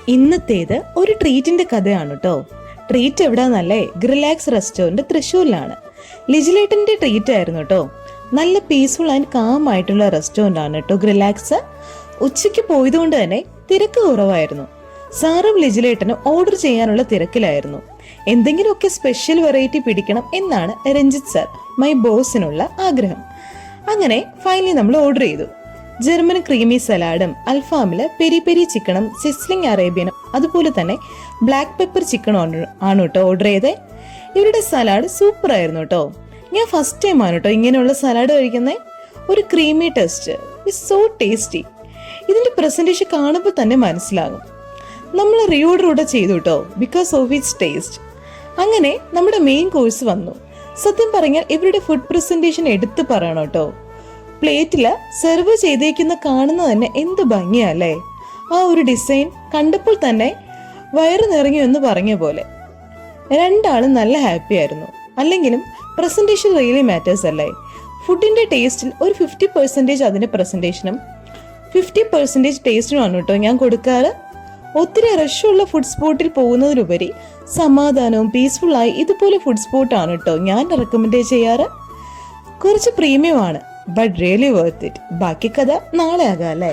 ഇന്നത്തേത് ഒരു ട്രീറ്റിന്റെ കഥയാണ് കേട്ടോ. ട്രീറ്റ് എവിടാന്നല്ലേ? ഗ്രിലാക്സ് റെസ്റ്റോറന്റ് തൃശ്ശൂരിലാണ്. ലിജിലേട്ടന്റെ ട്രീറ്റ് ആയിരുന്നു കേട്ടോ. നല്ല പീസ്ഫുൾ ആൻഡ് കാം ആയിട്ടുള്ള റെസ്റ്റോറന്റ് ആണ് കേട്ടോ ഗ്രിലാക്സ്. ഉച്ചയ്ക്ക് പോയതുകൊണ്ട് തന്നെ തിരക്ക് കുറവായിരുന്നു. സാറും ലിജിലേട്ടനും ഓർഡർ ചെയ്യാനുള്ള തിരക്കിലായിരുന്നു. എന്തെങ്കിലുമൊക്കെ സ്പെഷ്യൽ വെറൈറ്റി പിടിക്കണം എന്നാണ് രഞ്ജിത്ത് സാർ മൈ ബോസിനുള്ള ആഗ്രഹം. അങ്ങനെ ഫൈനലി നമ്മൾ ഓർഡർ ചെയ്തു. ജർമ്മൻ ക്രീമി സലാഡും അൽഫാമില് പെരി പെരി ചിക്കനും സിസ്ലിംഗ് അറേബ്യനും അതുപോലെ തന്നെ ബ്ലാക്ക് പെപ്പർ ചിക്കനും ആണ് കേട്ടോ ഓർഡർ ചെയ്തേ. ഇവരുടെ സലാഡ് സൂപ്പർ ആയിരുന്നു കേട്ടോ. ഞാൻ ഫസ്റ്റ് ടൈം ആണ് കേട്ടോ ഇങ്ങനെയുള്ള സലാഡ് കഴിക്കുന്നത്. ഒരു creamy test, it's so tasty. ഇതിന്റെ പ്രസന്റേഷൻ കാണുമ്പോൾ തന്നെ മനസ്സിലാകും. നമ്മൾ റീഓർഡർ ചെയ്തു കേട്ടോ ബിക്കോസ് ഓഫ് ഇറ്റ്സ് ടേസ്റ്റ്. അങ്ങനെ നമ്മുടെ മെയിൻ കോഴ്സ് വന്നു. സത്യം പറഞ്ഞാൽ ഇവരുടെ ഫുഡ് പ്രസന്റേഷൻ എടുത്തു പറയണം കേട്ടോ. പ്ലേറ്റില് സെർവ് ചെയ്തേക്കുന്ന കാണുന്ന തന്നെ എന്ത് ഭംഗിയല്ലേ. ആ ഒരു ഡിസൈൻ കണ്ടപ്പോൾ തന്നെ വയറ് നിറഞ്ഞു എന്ന് പറഞ്ഞ പോലെ. രണ്ടാളും നല്ല ഹാപ്പി ആയിരുന്നു. അല്ലെങ്കിലും പ്രസന്റേഷൻ റിയലി മാറ്റേഴ്സ് അല്ലേ. ഫുഡിന്റെ ടേസ്റ്റിൽ ഒരു 50% അതിന്റെ പ്രസന്റേഷനും 50% ടേസ്റ്റിനുമാണ് കേട്ടോ ഞാൻ കൊടുക്കാറ്. ഒത്തിരി റഷുള്ള ഫുഡ് സ്പോട്ടിൽ പോകുന്നതിലുപരി സമാധാനവും പീസ്ഫുള്ളായി ഇതുപോലെ ഫുഡ് സ്പോട്ടാണ് കേട്ടോ ഞാൻ റെക്കമെൻഡ് ചെയ്യാറ്. കുറച്ച് പ്രീമിയം ആണ്, ബട്ട് റിയലി വർത്ത് ഇറ്റ്. ബാക്കി കഥ നാളെ ആകാം അല്ലേ.